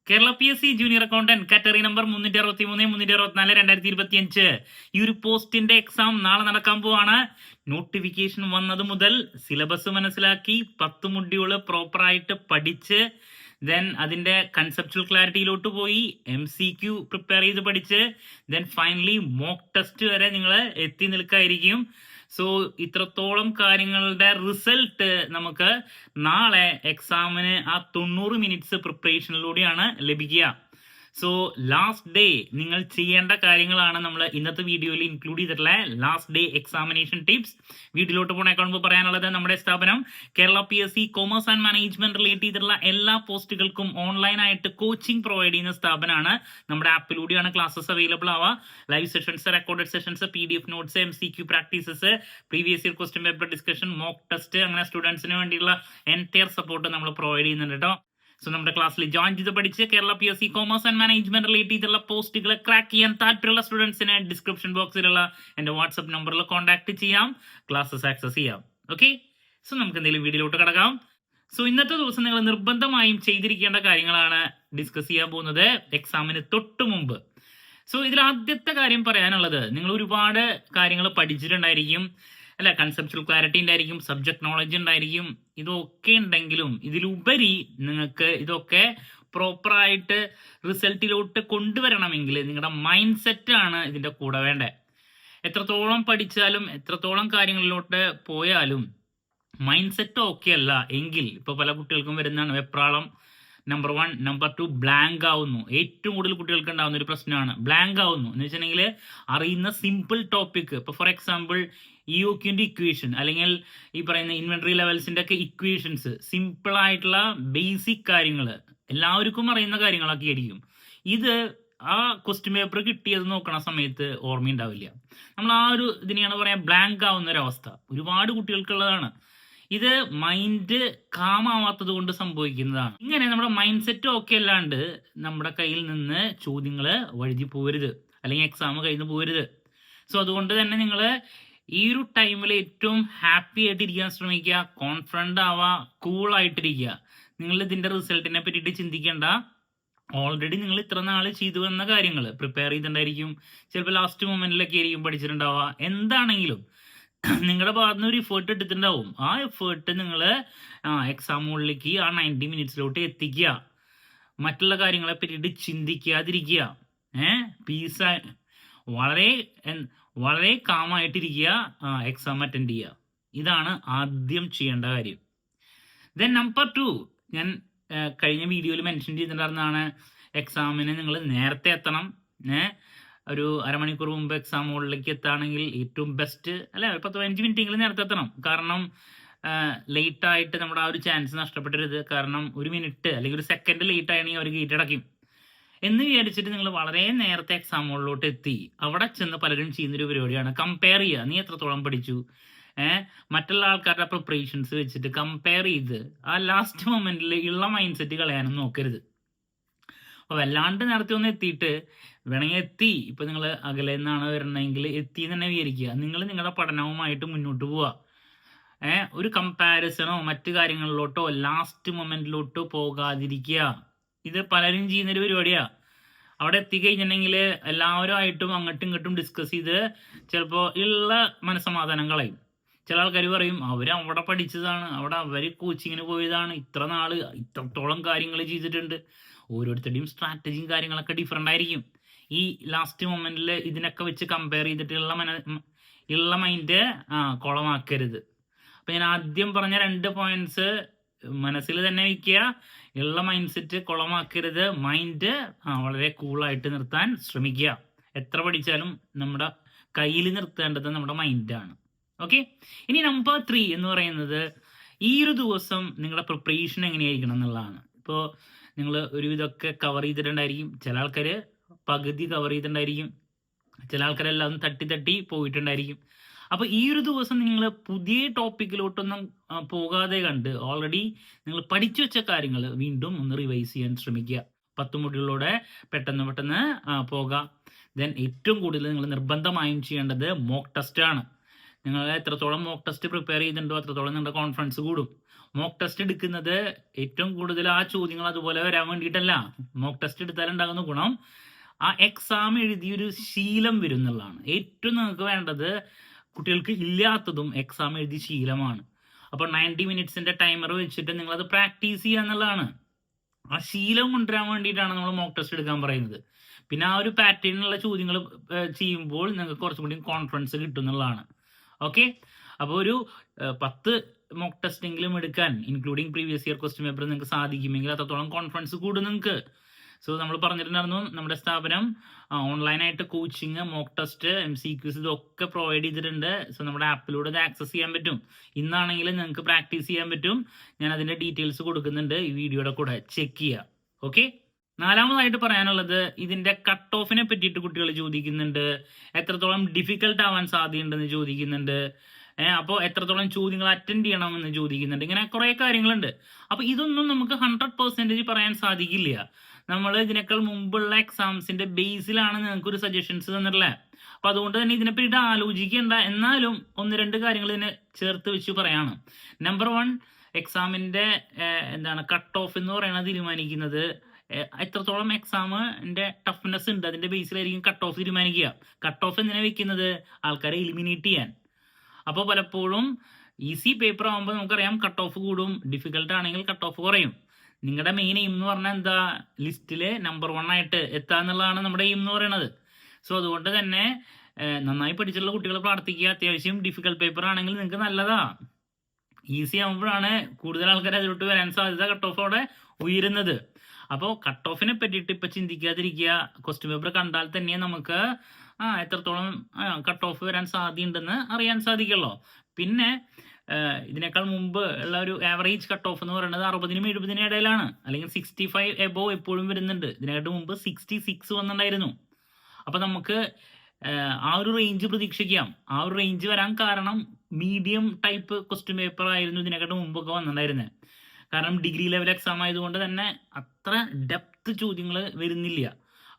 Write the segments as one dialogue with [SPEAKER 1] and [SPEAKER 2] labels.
[SPEAKER 1] Kerala PSC junior accountant category number 363-364-2025 ഈ ഒരു പോസ്റ്റിന്റെ എക്സാം നാളെ നടക്കാൻ പോവാണ്. നോട്ടിഫിക്കേഷൻ വന്നത് മുതൽ സിലബസ് മനസ്സിലാക്കി 10 മൊഡ്യൂള് പ്രോപ്പറായിട്ട് പഠിച്ച് ദെൻ അതിന്റെ കൺസെപ്ച്വൽ ക്ലാരിറ്റിയിലോട്ട് പോയി MCQ പ്രിപ്പയർ ചെയ്ത് പഠിച്ച് ദെൻ ഫൈനലി മോക്ക് ടെസ്റ്റ് വരെ നിങ്ങൾ എത്തി നിൽക്കായിരിക്കും. സോ ഇത്രത്തോളം കാര്യങ്ങളുടെ റിസൾട്ട് നമുക്ക് നാളെ എക്സാമിന് ആ 90 മിനിറ്റ്സ് പ്രിപ്പറേഷനിലൂടെയാണ് ലഭിക്കുക. സോ ലാസ്റ്റ് ഡേ നിങ്ങൾ ചെയ്യേണ്ട കാര്യങ്ങളാണ് നമ്മൾ ഇന്നത്തെ വീഡിയോയിൽ ഇൻക്ലൂഡ് ചെയ്തിട്ടുള്ള ലാസ്റ്റ് ഡേ എക്സാമിനേഷൻ ടിപ്സ്. വീട്ടിലോട്ട് പോണേക്കാൾ മുമ്പ് പറയാനുള്ളത്, നമ്മുടെ സ്ഥാപനം Kerala PSC commerce and management relate ചെയ്തിട്ടുള്ള എല്ലാ പോസ്റ്റുകൾക്കും ഓൺലൈനായിട്ട് കോച്ചിങ് പ്രൊവൈഡ് ചെയ്യുന്ന സ്ഥാപനമാണ്. നമ്മുടെ ആപ്പിലൂടെയാണ് ക്ലാസ്സസ് അവൈലബിൾ ആവുക. Live sessions, recorded sessions, PDF notes, MCQ practices, previous year question paper discussion, mock test, അങ്ങനെ സ്റ്റുഡൻസിന് വേണ്ടിയുള്ള എൻറ്റയർ സപ്പോർട്ട് നമ്മൾ പ്രൊവൈഡ് ചെയ്യുന്നുണ്ട് കേട്ടോ. സോ നമ്മുടെ ക്ലാസ്സിൽ ജോയിൻ ചെയ്ത് പഠിച്ച് Kerala PSC commerce and management relate ചെയ്തിട്ടുള്ള പോസ്റ്റുകൾ ക്രാക്ക് ചെയ്യാൻ താല്പര്യമുള്ള സ്റ്റുഡൻസിന് ഡിസ്ക്രിപ്ഷൻ ബോക്സിലുള്ള എൻ്റെ വാട്സ്ആപ്പ് നമ്പറിൽ കോൺടാക്ട് ചെയ്യാം, ക്ലാസ്സസ് ആക്സസ് ചെയ്യാം. ഓക്കെ, സോ നമുക്ക് എന്തെങ്കിലും വീഡിയോയിലോട്ട് കിടക്കാം. സോ ഇന്നത്തെ ദിവസം നിങ്ങൾ നിർബന്ധമായും ചെയ്തിരിക്കേണ്ട കാര്യങ്ങളാണ് ഡിസ്കസ് ചെയ്യാൻ പോകുന്നത് എക്സാമിന് തൊട്ട് മുമ്പ്. സോ ഇതിൽ ആദ്യത്തെ കാര്യം പറയാനുള്ളത്, നിങ്ങൾ ഒരുപാട് കാര്യങ്ങൾ പഠിച്ചിട്ടുണ്ടായിരിക്കും അല്ല, കൺസെപ്ച്വൽ ക്ലാരിറ്റി ഉണ്ടായിരിക്കും, സബ്ജക്ട് നോളജ് ഉണ്ടായിരിക്കും, ഇതൊക്കെ ഉണ്ടെങ്കിലും ഇതിലുപരി നിങ്ങൾക്ക് ഇതൊക്കെ പ്രോപ്പറായിട്ട് റിസൾട്ടിലോട്ട് കൊണ്ടുവരണമെങ്കിൽ നിങ്ങളുടെ മൈൻഡ് സെറ്റാണ് ഇതിൻ്റെ കൂടെ വേണ്ടത്. എത്രത്തോളം പഠിച്ചാലും എത്രത്തോളം കാര്യങ്ങളിലോട്ട് പോയാലും മൈൻഡ് സെറ്റ് ഓക്കെ അല്ല എങ്കിൽ ഇപ്പോൾ പല കുട്ടികൾക്കും വരുന്നതാണ് വെപ്രാളം. നമ്പർ 1. നമ്പർ 2, ബ്ലാങ്ക് ആവുന്നു. ഏറ്റവും കൂടുതൽ കുട്ടികൾക്ക് ഉണ്ടാകുന്ന ഒരു പ്രശ്നമാണ് ബ്ലാങ്ക് ആവുന്നു എന്ന് വെച്ചിട്ടുണ്ടെങ്കിൽ അറിയുന്ന സിമ്പിൾ ടോപ്പിക്, ഇപ്പോൾ ഫോർ എക്സാമ്പിൾ EOQന്റെ ഇക്വേഷൻ അല്ലെങ്കിൽ ഈ പറയുന്ന ഇൻവെന്ററി ലെവൽസിന്റെ ഒക്കെ ഇക്വേഷൻസ്, സിമ്പിൾ ആയിട്ടുള്ള ബേസിക് കാര്യങ്ങൾ എല്ലാവർക്കും അറിയുന്ന കാര്യങ്ങളൊക്കെ ആയിരിക്കും. ഇത് ആ ക്വസ്റ്റ്യൻ പേപ്പർ കിട്ടിയത് നോക്കണ സമയത്ത് ഓർമ്മയുണ്ടാവില്ല. നമ്മൾ ആ ഒരു ഇതിനെയാണ് പറയാ ബ്ലാങ്ക് ആവുന്ന ഒരു അവസ്ഥ ഒരുപാട് കുട്ടികൾക്കുള്ളതാണ്. ഇത് മൈൻഡ് കാമാവാത്തത് കൊണ്ട് സംഭവിക്കുന്നതാണ്. ഇങ്ങനെ നമ്മുടെ മൈൻഡ് സെറ്റ് ഓക്കെ അല്ലാണ്ട് നമ്മുടെ കയ്യിൽ നിന്ന് ചോദ്യങ്ങൾ വഴുതി പോരുത്, അല്ലെങ്കിൽ എക്സാം കഴിഞ്ഞ് പോരുത്. സോ അതുകൊണ്ട് തന്നെ നിങ്ങൾ ഈ ഒരു ടൈമിൽ ഏറ്റവും ഹാപ്പി ആയിട്ടിരിക്കാൻ ശ്രമിക്കുക, കോൺഫിഡൻ്റ് ആവുക, കൂളായിട്ടിരിക്കുക. നിങ്ങൾ ഇതിൻ്റെ റിസൾട്ടിനെ പറ്റിയിട്ട് ചിന്തിക്കേണ്ട. ഓൾറെഡി നിങ്ങൾ ഇത്ര നാൾ ചെയ്തു വന്ന കാര്യങ്ങൾ പ്രിപ്പയർ ചെയ്തിട്ടുണ്ടായിരിക്കും, ചിലപ്പോൾ ലാസ്റ്റ് മൊമെന്റിലൊക്കെ ആയിരിക്കും പഠിച്ചിട്ടുണ്ടാവുക. എന്താണെങ്കിലും നിങ്ങളുടെ ഭാഗത്ത് നിന്ന് ഒരു എഫേർട്ട് എടുത്തിട്ടുണ്ടാവും. ആ എഫേർട്ട് നിങ്ങൾ എക്സാമുകളിലേക്ക് ആ 90 മിനിറ്റ്സിലോട്ട് എത്തിക്കുക. മറ്റുള്ള കാര്യങ്ങളെ പറ്റിയിട്ട് ചിന്തിക്കാതിരിക്കുക. പീസ് വളരെ വളരെ കാമായിട്ടിരിക്കുക, എക്സാം അറ്റൻഡ് ചെയ്യുക. ഇതാണ് ആദ്യം ചെയ്യേണ്ട കാര്യം. ദെൻ നമ്പർ 2, ഞാൻ കഴിഞ്ഞ വീഡിയോയിൽ മെൻഷൻ ചെയ്തിട്ടുണ്ടായിരുന്നതാണ്, എക്സാമിന് നിങ്ങൾ നേരത്തെ എത്തണം. ഒരു അരമണിക്കൂർ മുമ്പ് എക്സാം ഹോളിലേക്ക് എത്തുകയാണെങ്കിൽ ഏറ്റവും ബെസ്റ്റ്, അല്ലെ, 10-15 മിനിറ്റെങ്കിലും നേരത്തെ എത്തണം. കാരണം ലേറ്റായിട്ട് നമ്മുടെ ആ ഒരു ചാൻസ് നഷ്ടപ്പെടരുത്. കാരണം 1 മിനിറ്റ് അല്ലെങ്കിൽ 1 സെക്കൻഡ് ലേറ്റ് ആണെങ്കിൽ അവർ ഗേറ്റ് അടയ്ക്കും എന്ന് വിചാരിച്ചിട്ട് നിങ്ങൾ വളരെ നേരത്തെ എക്സാം ഹോളിലോട്ട് എത്തി അവിടെ ചെന്ന് പലരും ചെയ്യുന്നൊരു പരിപാടിയാണ് കമ്പയർ ചെയ്യുക. നീ എത്രത്തോളം പഠിച്ചു, മറ്റുള്ള ആൾക്കാരുടെ പ്രിപ്പറേഷൻസ് വെച്ചിട്ട് കമ്പയർ ചെയ്ത് ആ ലാസ്റ്റ് മൊമെന്റിൽ ഉള്ള മൈൻഡ് സെറ്റ് കളയാനും നോക്കരുത്. അപ്പോൾ വല്ലാണ്ട് നേരത്തെ ഒന്ന് എത്തിയിട്ട് വേണമെങ്കിൽ എത്തി, ഇപ്പം നിങ്ങൾ അകലെ നിന്നാണ് വരണമെങ്കിൽ എത്തി തന്നെ വിചാരിക്കുക. നിങ്ങൾ നിങ്ങളുടെ പഠനവുമായിട്ട് മുന്നോട്ട് പോവുക. ഒരു കമ്പാരിസണോ മറ്റു കാര്യങ്ങളിലോട്ടോ ലാസ്റ്റ് മൊമെന്റിലോട്ടോ പോകാതിരിക്കുക. ഇത് പലരും ചെയ്യുന്നൊരു പരിപാടിയാണ്. അവിടെ എത്തിക്കഴിഞ്ഞിട്ടുണ്ടെങ്കിൽ എല്ലാവരുമായിട്ടും അങ്ങോട്ടും ഇങ്ങോട്ടും ഡിസ്കസ് ചെയ്ത് ചിലപ്പോൾ ഉള്ള മനസ്സമാധാനം കളയും. ചില ആൾക്കാർ പറയും അവർ അവിടെ പഠിച്ചതാണ്, അവിടെ അവർ കോച്ചിങ്ങിന് പോയതാണ്, ഇത്ര നാള് ഇത്രത്തോളം കാര്യങ്ങൾ ചെയ്തിട്ടുണ്ട്. ഓരോരുത്തരുടെയും സ്ട്രാറ്റജിയും കാര്യങ്ങളൊക്കെ ഡിഫറെൻ്റ് ആയിരിക്കും. ഈ ലാസ്റ്റ് മൊമെന്റിൽ ഇതിനൊക്കെ വെച്ച് കമ്പയർ ചെയ്തിട്ടുള്ള മൈൻഡ് കുളമാക്കരുത്. അപ്പം ഞാൻ ആദ്യം പറഞ്ഞ 2 പോയിന്റ്സ് മനസ്സിൽ തന്നെ വയ്ക്കുക. ഉള്ള മൈൻഡ് സെറ്റ് കുളമാക്കരുത്. മൈൻഡ് വളരെ കൂളായിട്ട് നിർത്താൻ ശ്രമിക്കുക. എത്ര പഠിച്ചാലും നമ്മുടെ കയ്യിൽ നിർത്തേണ്ടത് നമ്മുടെ മൈൻഡാണ്. ഓക്കെ, ഇനി നമ്പർ 3 എന്ന് പറയുന്നത്, ഈ ഒരു ദിവസം നിങ്ങളുടെ പ്രിപ്പറേഷൻ എങ്ങനെയായിരിക്കണം എന്നുള്ളതാണ്. ഇപ്പോൾ നിങ്ങൾ ഒരുവിധമൊക്കെ കവർ ചെയ്തിട്ടുണ്ടായിരിക്കും, ചില ആൾക്കാർ പകുതി കവർ ചെയ്തിട്ടുണ്ടായിരിക്കും, ചില ആൾക്കാരെല്ലാം തട്ടി പോയിട്ടുണ്ടായിരിക്കും. അപ്പോൾ ഈ ഒരു ദിവസം നിങ്ങൾ പുതിയ ടോപ്പിക്കിലോട്ടൊന്നും പോകാതെ കണ്ട് ഓൾറെഡി നിങ്ങൾ പഠിച്ചു വെച്ച കാര്യങ്ങൾ വീണ്ടും ഒന്ന് റിവൈസ് ചെയ്യാൻ ശ്രമിക്കുക. 10 മൊഡ്യൂളിലൂടെ പെട്ടെന്ന് പോകാം. ദെൻ ഏറ്റവും കൂടുതൽ നിങ്ങൾ നിർബന്ധമായും ചെയ്യേണ്ടത് മോക്ക് ടെസ്റ്റ് ആണ്. നിങ്ങൾ എത്രത്തോളം മോക്ക് ടെസ്റ്റ് പ്രിപ്പയർ ചെയ്തിട്ടുണ്ടോ അത്രത്തോളം നിങ്ങളുടെ കോൺഫിഡൻസ് കൂടും. മോക്ക് ടെസ്റ്റ് എടുക്കുന്നത് ഏറ്റവും കൂടുതൽ ആ ചോദ്യങ്ങൾ അതുപോലെ വരാൻ വേണ്ടിയിട്ടല്ല. മോക്ക് ടെസ്റ്റ് എടുത്താൽ ഉണ്ടാകുന്ന ഗുണം ആ എക്സാം എഴുതിയൊരു ശീലം വരും എന്നുള്ളതാണ്. ഏറ്റവും നിങ്ങൾക്ക് വേണ്ടത് കുട്ടികൾക്ക് ഇല്ലാത്തതും എക്സാം എഴുതി ശീലമാണ്. അപ്പോൾ 90 മിനിറ്റ്സിന്റെ ടൈമർ വെച്ചിട്ട് നിങ്ങളത് പ്രാക്ടീസ് ചെയ്യുക എന്നുള്ളതാണ്. ആ ശീലം കൊണ്ടുവരാൻ വേണ്ടിയിട്ടാണ് നമ്മൾ മോക്ക് ടെസ്റ്റ് എടുക്കാൻ പറയുന്നത്. പിന്നെ ആ ഒരു പാറ്റേണിലുള്ള ചോദ്യങ്ങൾ ചെയ്യുമ്പോൾ നിങ്ങൾക്ക് കുറച്ചും കൂടി കോൺഫിഡൻസ് കിട്ടും എന്നുള്ളതാണ്. ഓക്കെ, അപ്പോൾ ഒരു 10 മോക്ക് ടെസ്റ്റെങ്കിലും എടുക്കാൻ including previous year question paper നിങ്ങൾക്ക് സാധിക്കുമെങ്കിൽ അത്രത്തോളം കോൺഫിഡൻസ് കൂടും നിങ്ങൾക്ക്. സോ നമ്മൾ പറഞ്ഞിട്ടുണ്ടായിരുന്നു നമ്മുടെ സ്ഥാപനം ഓൺലൈനായിട്ട് കോച്ചിങ്, മോക്ക് ടെസ്റ്റ്, MCQs ഇതൊക്കെ പ്രൊവൈഡ് ചെയ്തിട്ടുണ്ട്. സോ നമ്മുടെ ആപ്പിലൂടെ ഇത് ആക്സസ് ചെയ്യാൻ പറ്റും. ഇന്നാണെങ്കിൽ നിങ്ങൾക്ക് പ്രാക്ടീസ് ചെയ്യാൻ പറ്റും. ഞാൻ അതിൻ്റെ ഡീറ്റെയിൽസ് കൊടുക്കുന്നുണ്ട്, ഈ വീഡിയോയുടെ കൂടെ ചെക്ക് ചെയ്യുക. ഓക്കെ, നാലാമതായിട്ട് പറയാനുള്ളത് ഇതിൻ്റെ കട്ട് ഓഫിനെ പറ്റിയിട്ട് കുട്ടികൾ ചോദിക്കുന്നുണ്ട്. എത്രത്തോളം ഡിഫിക്കൽട്ട് ആവാൻ സാധ്യതയുണ്ടെന്ന് ചോദിക്കുന്നുണ്ട്. അപ്പോൾ എത്രത്തോളം ചോദ്യങ്ങൾ അറ്റൻഡ് ചെയ്യണമെന്ന് ചോദിക്കുന്നുണ്ട്. ഇങ്ങനെ കുറേ കാര്യങ്ങളുണ്ട്. അപ്പോൾ ഇതൊന്നും നമുക്ക് 100% പറയാൻ സാധിക്കില്ല. നമ്മൾ ഇതിനേക്കാൾ മുമ്പുള്ള എക്സാംസിന്റെ ബേസിലാണ് നിങ്ങൾക്ക് ഒരു സജഷൻസ് തന്നിട്ടുള്ളത്. അപ്പൊ അതുകൊണ്ട് തന്നെ ഇതിനെപ്പറ്റി ആലോചിക്കേണ്ട. എന്നാലും 1-2 കാര്യങ്ങൾ ഇതിനെ ചേർത്ത് വെച്ച് പറയാണ്. നമ്പർ 1, എക്സാമിന്റെ കട്ട് ഓഫ് എന്ന് പറയുന്നത് തീരുമാനിക്കുന്നത് എത്രത്തോളം എക്സാമിന്റെ ടഫ്നെസ് ഉണ്ട് അതിന്റെ ബേസിലായിരിക്കും കട്ട് ഓഫ് തീരുമാനിക്കുക. കട്ട് ഓഫ് എന്തിനാ വെക്കുന്നത്? ആൾക്കാരെ എലിമിനേറ്റ് ചെയ്യാൻ. അപ്പോൾ പലപ്പോഴും ഈസി പേപ്പർ ആകുമ്പോൾ നമുക്കറിയാം കട്ട് ഓഫ് കൂടും, ഡിഫിക്കൽട്ട് ആണെങ്കിൽ കട്ട് ഓഫ് കുറയും. നിങ്ങളുടെ മെയിൻ എയിം എന്ന് പറഞ്ഞാൽ എന്താ? ലിസ്റ്റില് നമ്പർ 1 ആയിട്ട് എത്തുക എന്നുള്ളതാണ് നമ്മുടെ എയിം എന്ന് പറയുന്നത്. സോ അതുകൊണ്ട് തന്നെ നന്നായി പഠിച്ചിട്ടുള്ള കുട്ടികൾ പ്രാർത്ഥിക്കുക. അത്യാവശ്യം ഡിഫിക്കൽട്ട് പേപ്പർ ആണെങ്കിൽ നിങ്ങൾക്ക് നല്ലതാ. ഈസി ആകുമ്പോഴാണ് കൂടുതൽ ആൾക്കാർ അതിലോട്ട് വരാൻ സാധ്യത കട്ട് ഓഫ് അവിടെ ഉയരുന്നത്. അപ്പോൾ കട്ട് ഓഫിനെ പറ്റിയിട്ട് ഇപ്പം ചിന്തിക്കാതിരിക്കുക. ക്വസ്റ്റ്യൻ പേപ്പർ കണ്ടാൽ തന്നെ നമുക്ക് എത്രത്തോളം കട്ട് ഓഫ് വരാൻ സാധ്യതയുണ്ടെന്ന് അറിയാൻ സാധിക്കുള്ളൂ. പിന്നെ ഇതിനേക്കാൾ മുമ്പ് ഉള്ള ഒരു ആവറേജ് കട്ട് ഓഫ് എന്ന് പറയുന്നത് 60-നും 70-നും ഇടയിലാണ്, അല്ലെങ്കിൽ 65 എബോവ് എപ്പോഴും വരുന്നുണ്ട്. ഇതിനായിട്ട് മുമ്പ് 66 വന്നിട്ടുണ്ടായിരുന്നു. അപ്പം നമുക്ക് ആ ഒരു റേഞ്ച് പ്രതീക്ഷിക്കാം. ആ ഒരു റേഞ്ച് വരാൻ കാരണം മീഡിയം ടൈപ്പ് ക്വസ്റ്റ്യൻ പേപ്പർ ആയിരുന്നു ഇതിനെക്കാട്ട് മുമ്പൊക്കെ വന്നിട്ടുണ്ടായിരുന്നത്. കാരണം ഡിഗ്രി ലെവൽ എക്സാം ആയതുകൊണ്ട് തന്നെ അത്ര ഡെപ്ത് ചോദ്യങ്ങൾ വരുന്നില്ല.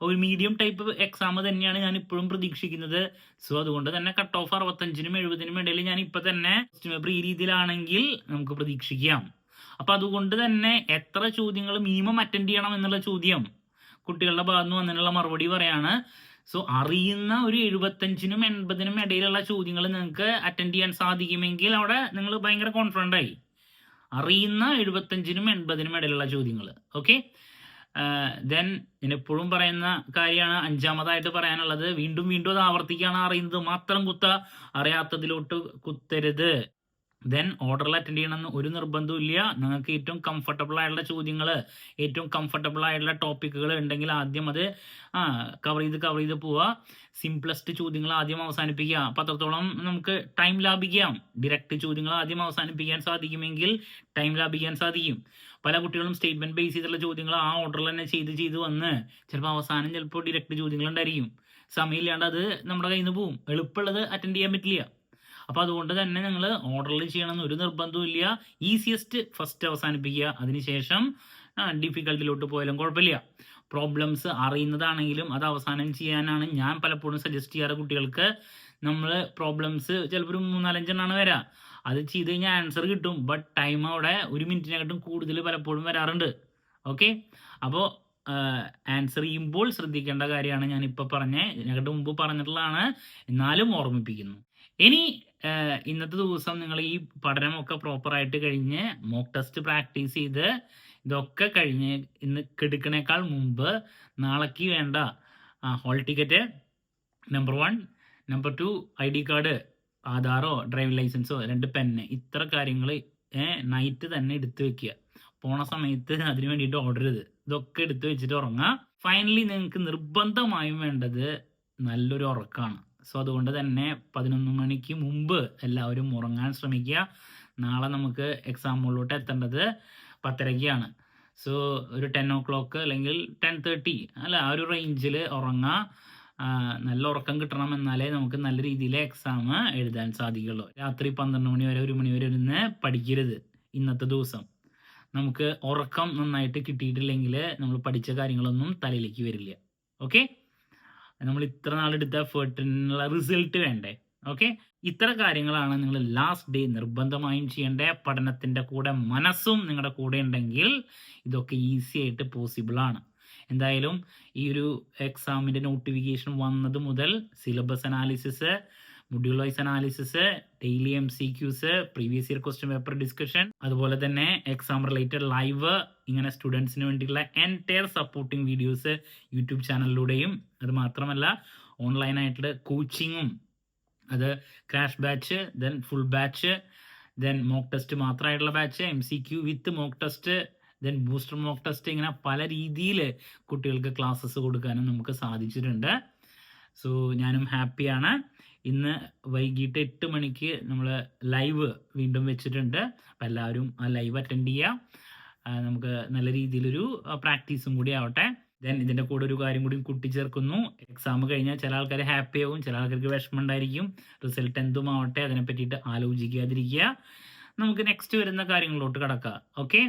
[SPEAKER 1] ഒരു മീഡിയം ടൈപ്പ് എക്സാം തന്നെയാണ് ഞാൻ ഇപ്പോഴും പ്രതീക്ഷിക്കുന്നത്. സോ അതുകൊണ്ട് തന്നെ കട്ട് ഓഫ് 65-നും 70-നും ഇടയിൽ ഞാൻ ഇപ്പൊ തന്നെ ക്വസ്റ്റ്യൻ പേപ്പർ ഈ രീതിയിലാണെങ്കിൽ നമുക്ക് പ്രതീക്ഷിക്കാം. അപ്പൊ അതുകൊണ്ട് തന്നെ എത്ര ചോദ്യങ്ങൾ മിനിമം അറ്റൻഡ് ചെയ്യണം എന്നുള്ള ചോദ്യം കുട്ടികളുടെ ഭാഗത്ത് നിന്ന് വന്നതിനുള്ള മറുപടി പറയാണ്. സോ അറിയുന്ന ഒരു 75-നും 80-നും ഇടയിലുള്ള ചോദ്യങ്ങൾ നിങ്ങൾക്ക് അറ്റൻഡ് ചെയ്യാൻ സാധിക്കുമെങ്കിൽ അവിടെ നിങ്ങൾ ഭയങ്കര കോൺഫിഡൻ്റ് ആയി. അറിയുന്ന 75-നും 80-നും ഇടയിലുള്ള ചോദ്യങ്ങൾ. ഓക്കെ, ദെൻ ഞാൻ എപ്പോഴും പറയുന്ന കാര്യമാണ് 5-മതായിട്ട് പറയാനുള്ളത്. വീണ്ടും വീണ്ടും അത് ആവർത്തിക്കുകയാണ്. അറിയുന്നത് മാത്രം അറിയാത്തതിലോട്ട് കുത്തരുത്. ദെൻ ഓർഡറിൽ അറ്റൻഡ് ചെയ്യണമെന്ന് ഒരു നിർബന്ധവും ഇല്ല. നിങ്ങൾക്ക് ഏറ്റവും കംഫർട്ടബിൾ ആയിട്ടുള്ള ചോദ്യങ്ങൾ, ഏറ്റവും കംഫർട്ടബിൾ ആയിട്ടുള്ള ടോപ്പിക്കുകൾ ഉണ്ടെങ്കിൽ ആദ്യം അത് കവർ ചെയ്ത് പോവുക. സിംപ്ലസ്റ്റ് ചോദ്യങ്ങൾ ആദ്യം അവസാനിപ്പിക്കുക. അപ്പം അത്രത്തോളം നമുക്ക് ടൈം ലാഭിക്കാം. ഡിറക്റ്റ് ചോദ്യങ്ങൾ ആദ്യം അവസാനിപ്പിക്കാൻ സാധിക്കുമെങ്കിൽ ടൈം ലാഭിക്കാൻ സാധിക്കും. പല കുട്ടികളും സ്റ്റേറ്റ്മെന്റ് ബേസ് ചെയ്തിട്ടുള്ള ചോദ്യങ്ങൾ ആ ഓർഡറിൽ തന്നെ ചെയ്ത് വന്ന് ചിലപ്പോൾ അവസാനം ചിലപ്പോൾ ഡിറക്റ്റ് ചോദ്യങ്ങൾ ഉണ്ടായിരിക്കും. സമയമില്ലാണ്ട് അത് നമ്മുടെ കയ്യിൽ നിന്ന് പോവും. എളുപ്പമുള്ളത് അറ്റൻഡ് ചെയ്യാൻ പറ്റില്ല. അപ്പോൾ അതുകൊണ്ട് തന്നെ നിങ്ങൾ ഓർഡറിൽ ചെയ്യണമെന്ന് ഒരു നിർബന്ധവും ഇല്ല. ഈസിയസ്റ്റ് ഫസ്റ്റ് അവസാനിപ്പിക്കുക. അതിനുശേഷം ഡിഫിക്കൽട്ടിലോട്ട് പോയാലും കുഴപ്പമില്ല. പ്രോബ്ലംസ് അറിയുന്നതാണെങ്കിലും അത് അവസാനം ചെയ്യാനാണ് ഞാൻ പലപ്പോഴും സജസ്റ്റ് ചെയ്യാറ് കുട്ടികൾക്ക്. നമ്മൾ പ്രോബ്ലംസ് ചിലപ്പോൾ 3-4 എണ്ണമാണ് വരാം. അത് ചെയ്ത് കഴിഞ്ഞാൽ ആൻസർ കിട്ടും. ബട്ട് ടൈം അവിടെ 1 മിനിറ്റിനെക്കാട്ടും കൂടുതൽ പലപ്പോഴും വരാറുണ്ട്. ഓക്കെ, അപ്പോൾ ആൻസർ ചെയ്യുമ്പോൾ ശ്രദ്ധിക്കേണ്ട കാര്യമാണ് ഞാനിപ്പോൾ പറഞ്ഞത്. ഇതിനെക്കാട്ടും മുമ്പ് പറഞ്ഞിട്ടുള്ളതാണ്, എന്നാലും ഓർമ്മിപ്പിക്കുന്നു. ഇനി ഇന്നത്തെ ദിവസം നിങ്ങൾ ഈ പഠനമൊക്കെ പ്രോപ്പറായിട്ട് കഴിഞ്ഞ് മോക്ക് ടെസ്റ്റ് പ്രാക്ടീസ് ചെയ്ത് ഇതൊക്കെ കഴിഞ്ഞ് ഇന്ന് കെടുക്കണേക്കാൾ മുമ്പ് നാളേക്ക് വേണ്ട hall ticket number 1, number 2 ID card, ആധാറോ ഡ്രൈവിംഗ് ലൈസൻസോ 2 പെന്ന്, ഇത്ര കാര്യങ്ങൾ നൈറ്റ് തന്നെ എടുത്തു വെക്കുക. പോണ സമയത്ത് അതിന് വേണ്ടിയിട്ട് ഓർഡർ ചെയ്ത് ഇതൊക്കെ എടുത്തു വെച്ചിട്ട് ഉറങ്ങുക. ഫൈനലി നിങ്ങൾക്ക് നിർബന്ധമായും വേണ്ടത് നല്ലൊരു ഉറക്കമാണ്. സോ അതുകൊണ്ട് തന്നെ 11 മണിക്ക് മുമ്പ് എല്ലാവരും ഉറങ്ങാൻ ശ്രമിക്കുക. നാളെ നമുക്ക് എക്സാമുകളിലോട്ട് എത്തേണ്ടത് 10:30-ക്കാണ്. സോ ഒരു 10 o'clock അല്ലെങ്കിൽ 10:30 അല്ല, ആ ഒരു റേഞ്ചിൽ ഉറങ്ങുക. നല്ല ഉറക്കം കിട്ടണം, എന്നാലേ നമുക്ക് നല്ല രീതിയിൽ എക്സാം എഴുതാൻ സാധിക്കുള്ളൂ. രാത്രി 12 മണി വരെ 1 മണി വരെ ഇരുന്ന് പഠിക്കരുത്. ഇന്നത്തെ ദിവസം നമുക്ക് ഉറക്കം നന്നായിട്ട് കിട്ടിയിട്ടില്ലെങ്കിൽ നമ്മൾ പഠിച്ച കാര്യങ്ങളൊന്നും തലയിലേക്ക് വരില്ല. ഓക്കെ, നമ്മൾ ഇത്ര നാളെടുത്ത എഫേർട്ടിനുള്ള റിസൾട്ട് വേണ്ടേ? ഓക്കെ, ഇത്ര കാര്യങ്ങളാണ് നിങ്ങൾ ലാസ്റ്റ് ഡേ നിർബന്ധമായും ചെയ്യേണ്ട. പഠനത്തിൻ്റെ കൂടെ മനസ്സും നിങ്ങളുടെ കൂടെ ഉണ്ടെങ്കിൽ ഇതൊക്കെ ഈസി ആയിട്ട് പോസിബിൾ ആണ്. എന്തായാലും ഈ ഒരു എക്സാമിൻ്റെ നോട്ടിഫിക്കേഷൻ വന്നത് മുതൽ syllabus analysis, module wise analysis, daily MCQs, previous year question paper discussion, അതുപോലെ തന്നെ എക്സാം റിലേറ്റഡ് ലൈവ്, ഇങ്ങനെ സ്റ്റുഡൻസിന് വേണ്ടിയുള്ള എൻറ്റയർ സപ്പോർട്ടിങ് വീഡിയോസ് യൂട്യൂബ് ചാനലിലൂടെയും, അത് മാത്രമല്ല ഓൺലൈനായിട്ടുള്ള കോച്ചിങ്ങും, അത് crash batch, then full batch, then mock test മാത്രമായിട്ടുള്ള batch, MCQ with mock test, then booster mock test, ഇങ്ങനെ പല രീതിയിൽ കുട്ടികൾക്ക് ക്ലാസ്സസ് കൊടുക്കാനും നമുക്ക് സാധിച്ചിട്ടുണ്ട്. സോ ഞാനും ഹാപ്പിയാണ്. ഇന്ന് വൈകിട്ട് 8 മണിക്ക് നമ്മൾ ലൈവ് വീണ്ടും വെച്ചിട്ടുണ്ട്. അപ്പം എല്ലാവരും ആ ലൈവ് അറ്റൻഡ് ചെയ്യുക. നമുക്ക് നല്ല രീതിയിലൊരു പ്രാക്ടീസും കൂടി ആവട്ടെ. ദെൻ ഇതിൻ്റെ കൂടെ ഒരു കാര്യം കൂടി കൂട്ടിച്ചേർക്കുന്നു. എക്സാം കഴിഞ്ഞാൽ ചില ആൾക്കാർ ഹാപ്പി ആവും, ചില ആൾക്കാർക്ക് വിഷമം ഉണ്ടായിരിക്കും. റിസൾട്ട് എന്തും ആവട്ടെ, അതിനെ പറ്റിയിട്ട് ആലോചിക്കാതിരിക്കുക. നമുക്ക് നെക്സ്റ്റ് വരുന്ന കാര്യങ്ങളിലോട്ട് കിടക്കാം. ഓക്കെ,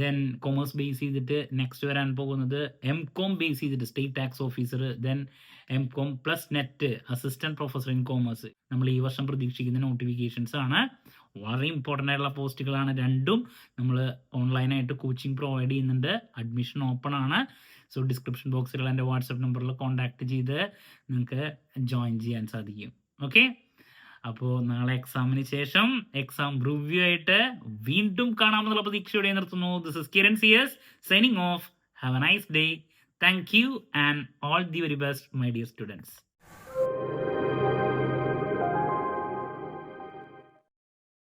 [SPEAKER 1] ദെൻ കൊമേഴ്സ് ബേസ് ചെയ്തിട്ട് നെക്സ്റ്റ് വരാൻ പോകുന്നത് MCOM ബേസ് ചെയ്തിട്ട് state tax officer, then MCOM plus net assistant professor in commerce. നമ്മൾ ഈ വർഷം പ്രതീക്ഷിക്കുന്ന നോട്ടിഫിക്കേഷൻസ് ആണ്. വളരെ ഇമ്പോർട്ടൻ്റ് ആയിട്ടുള്ള പോസ്റ്റുകളാണ് രണ്ടും. നമ്മൾ ഓൺലൈനായിട്ട് കോച്ചിങ് പ്രൊവൈഡ് ചെയ്യുന്നുണ്ട്. അഡ്മിഷൻ ഓപ്പൺ ആണ്. സോ ഡിസ്ക്രിപ്ഷൻ ബോക്സിലുള്ള എൻ്റെ വാട്സപ്പ് നമ്പറിൽ കോൺടാക്ട് ചെയ്ത് നിങ്ങൾക്ക് ജോയിൻ ചെയ്യാൻ സാധിക്കും. ഓക്കെ, അപ്പോൾ നാളെ എക്സാമിന് ശേഷം എക്സാം റിവ്യൂ ആയിട്ട് വീണ്ടും കാണാമെന്നുള്ള പ്രതീക്ഷയോടെ നിർത്തുന്നു. This is Kiran CS signing off. Have a nice day. Thank you and all the very best, my dear students.